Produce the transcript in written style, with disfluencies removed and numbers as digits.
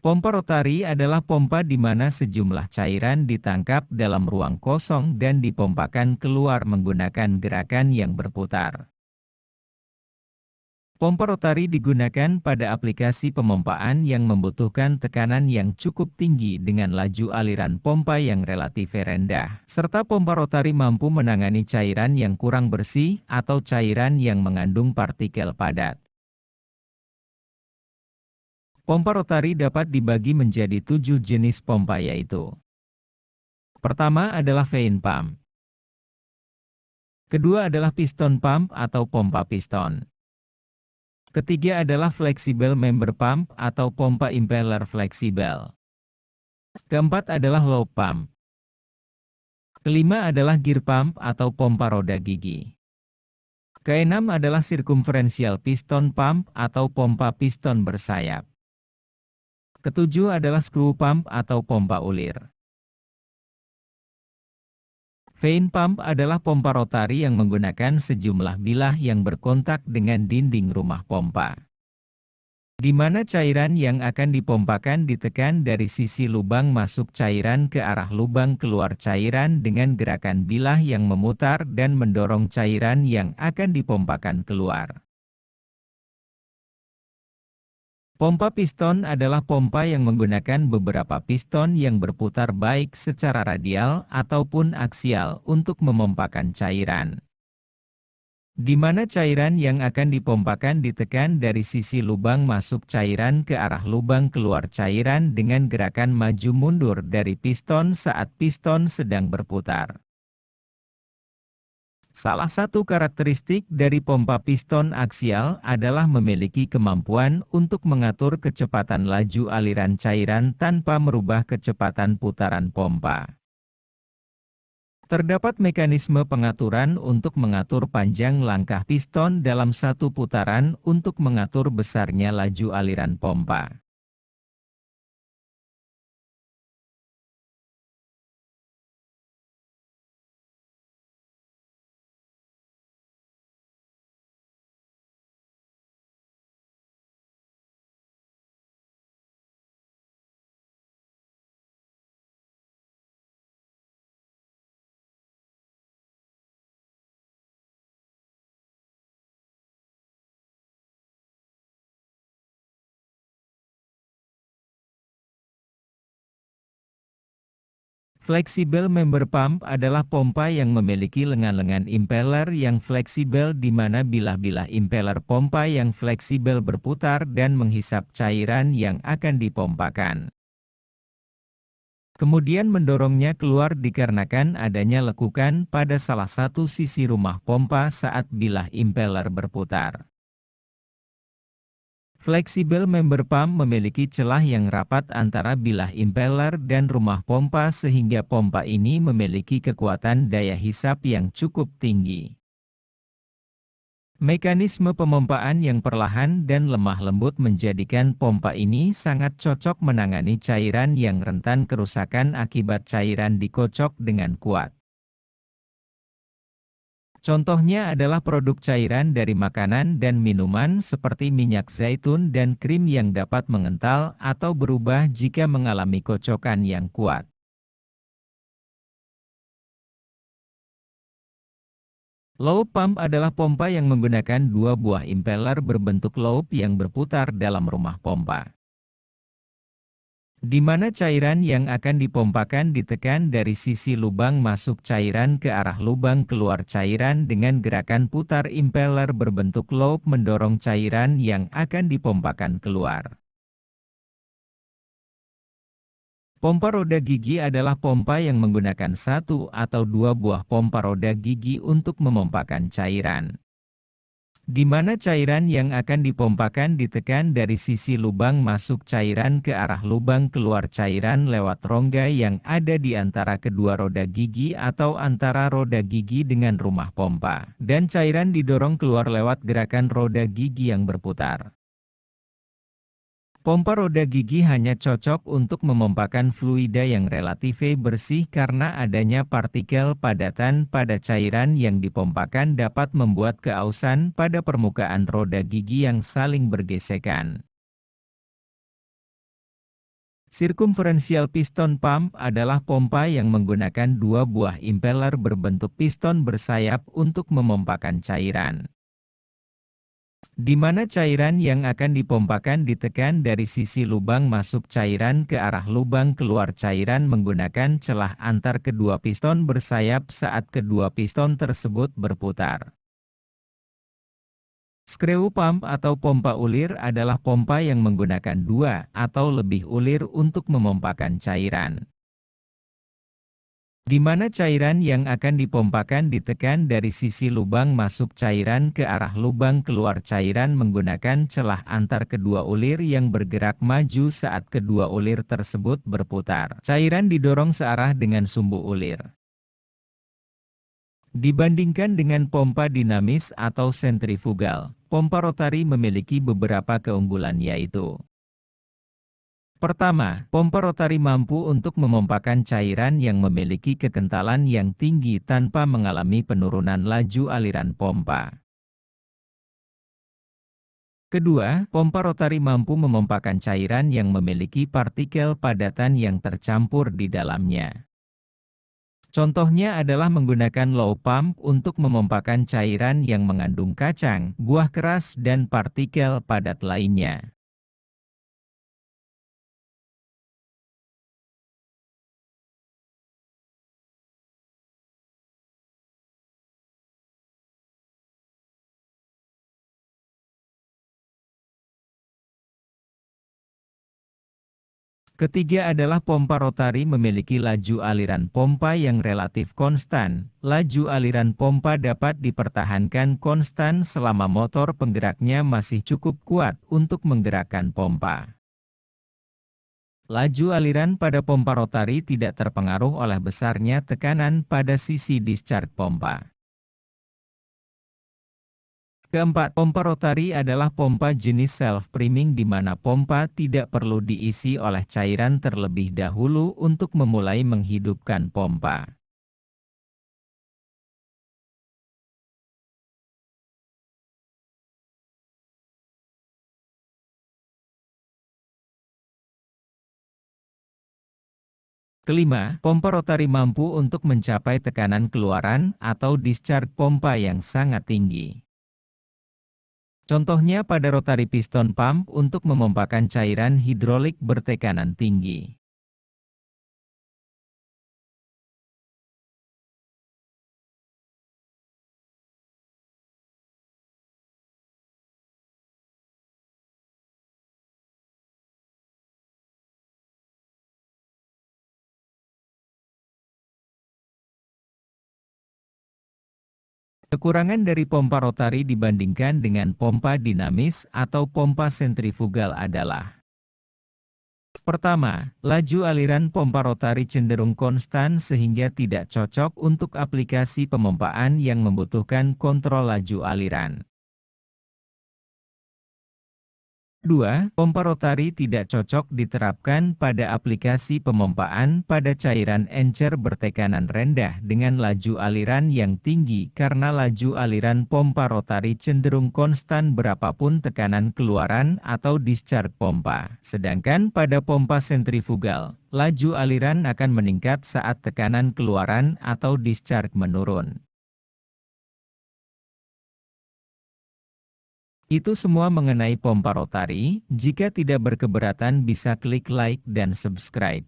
Pompa rotari adalah pompa di mana sejumlah cairan ditangkap dalam ruang kosong dan dipompakan keluar menggunakan gerakan yang berputar. Pompa rotari digunakan pada aplikasi pemompaan yang membutuhkan tekanan yang cukup tinggi dengan laju aliran pompa yang relatif rendah, serta pompa rotari mampu menangani cairan yang kurang bersih atau cairan yang mengandung partikel padat. Pompa rotari dapat dibagi menjadi 7 jenis pompa yaitu: pertama adalah vein pump. Kedua adalah piston pump atau pompa piston. Ketiga adalah flexible member pump atau pompa impeller fleksibel. Keempat adalah lobe pump. Kelima adalah gear pump atau pompa roda gigi. Keenam adalah circumferential piston pump atau pompa piston bersayap. Ketujuh adalah screw pump atau pompa ulir. Vein pump adalah pompa rotari yang menggunakan sejumlah bilah yang berkontak dengan dinding rumah pompa, di mana cairan yang akan dipompakan ditekan dari sisi lubang masuk cairan ke arah lubang keluar cairan dengan gerakan bilah yang memutar dan mendorong cairan yang akan dipompakan keluar. Pompa piston adalah pompa yang menggunakan beberapa piston yang berputar baik secara radial ataupun aksial untuk memompakan cairan, di mana cairan yang akan dipompakan ditekan dari sisi lubang masuk cairan ke arah lubang keluar cairan dengan gerakan maju mundur dari piston saat piston sedang berputar. Salah satu karakteristik dari pompa piston aksial adalah memiliki kemampuan untuk mengatur kecepatan laju aliran cairan tanpa merubah kecepatan putaran pompa. Terdapat mekanisme pengaturan untuk mengatur panjang langkah piston dalam satu putaran untuk mengatur besarnya laju aliran pompa. Flexible member pump adalah pompa yang memiliki lengan-lengan impeller yang fleksibel di mana bilah-bilah impeller pompa yang fleksibel berputar dan menghisap cairan yang akan dipompakan, kemudian mendorongnya keluar dikarenakan adanya lekukan pada salah satu sisi rumah pompa saat bilah impeller berputar. Flexible member pump memiliki celah yang rapat antara bilah impeller dan rumah pompa sehingga pompa ini memiliki kekuatan daya hisap yang cukup tinggi. Mekanisme pemompaan yang perlahan dan lemah lembut menjadikan pompa ini sangat cocok menangani cairan yang rentan kerusakan akibat cairan dikocok dengan kuat. Contohnya adalah produk cairan dari makanan dan minuman seperti minyak zaitun dan krim yang dapat mengental atau berubah jika mengalami kocokan yang kuat. Lobe pump adalah pompa yang menggunakan dua buah impeller berbentuk lobe yang berputar dalam rumah pompa, di mana cairan yang akan dipompakan ditekan dari sisi lubang masuk cairan ke arah lubang keluar cairan dengan gerakan putar impeller berbentuk lobe mendorong cairan yang akan dipompakan keluar. Pompa roda gigi adalah pompa yang menggunakan satu atau dua buah pompa roda gigi untuk memompakan cairan, di mana cairan yang akan dipompakan ditekan dari sisi lubang masuk cairan ke arah lubang keluar cairan lewat rongga yang ada di antara kedua roda gigi atau antara roda gigi dengan rumah pompa, dan cairan didorong keluar lewat gerakan roda gigi yang berputar. Pompa roda gigi hanya cocok untuk memompakan fluida yang relatif bersih karena adanya partikel padatan pada cairan yang dipompakan dapat membuat keausan pada permukaan roda gigi yang saling bergesekan. Circumferential piston pump adalah pompa yang menggunakan dua buah impeller berbentuk piston bersayap untuk memompakan cairan. Di mana cairan yang akan dipompakan ditekan dari sisi lubang masuk cairan ke arah lubang keluar cairan menggunakan celah antar kedua piston bersayap saat kedua piston tersebut berputar. Screw pump atau pompa ulir adalah pompa yang menggunakan dua atau lebih ulir untuk memompakan cairan. Di mana cairan yang akan dipompakan ditekan dari sisi lubang masuk cairan ke arah lubang keluar cairan menggunakan celah antar kedua ulir yang bergerak maju saat kedua ulir tersebut berputar. Cairan didorong searah dengan sumbu ulir. Dibandingkan dengan pompa dinamis atau sentrifugal, pompa rotari memiliki beberapa keunggulan yaitu: pertama, pompa rotari mampu untuk memompakan cairan yang memiliki kekentalan yang tinggi tanpa mengalami penurunan laju aliran pompa. Kedua, pompa rotari mampu memompakan cairan yang memiliki partikel padatan yang tercampur di dalamnya. Contohnya adalah menggunakan low pump untuk memompakan cairan yang mengandung kacang, buah keras dan partikel padat lainnya. Ketiga adalah pompa rotari memiliki laju aliran pompa yang relatif konstan. Laju aliran pompa dapat dipertahankan konstan selama motor penggeraknya masih cukup kuat untuk menggerakkan pompa. Laju aliran pada pompa rotari tidak terpengaruh oleh besarnya tekanan pada sisi discharge pompa. Keempat, pompa rotari adalah pompa jenis self-priming di mana pompa tidak perlu diisi oleh cairan terlebih dahulu untuk memulai menghidupkan pompa. Kelima, pompa rotari mampu untuk mencapai tekanan keluaran atau discharge pompa yang sangat tinggi. Contohnya pada rotari piston pump untuk memompakan cairan hidrolik bertekanan tinggi. Kekurangan dari pompa rotari dibandingkan dengan pompa dinamis atau pompa sentrifugal adalah: pertama, laju aliran pompa rotari cenderung konstan sehingga tidak cocok untuk aplikasi pemompaan yang membutuhkan kontrol laju aliran. 2. Pompa rotari tidak cocok diterapkan pada aplikasi pemompaan pada cairan encer bertekanan rendah dengan laju aliran yang tinggi karena laju aliran pompa rotari cenderung konstan berapapun tekanan keluaran atau discharge pompa. Sedangkan pada pompa sentrifugal, laju aliran akan meningkat saat tekanan keluaran atau discharge menurun. Itu semua mengenai pompa rotari. Jika tidak berkeberatan bisa klik like dan subscribe.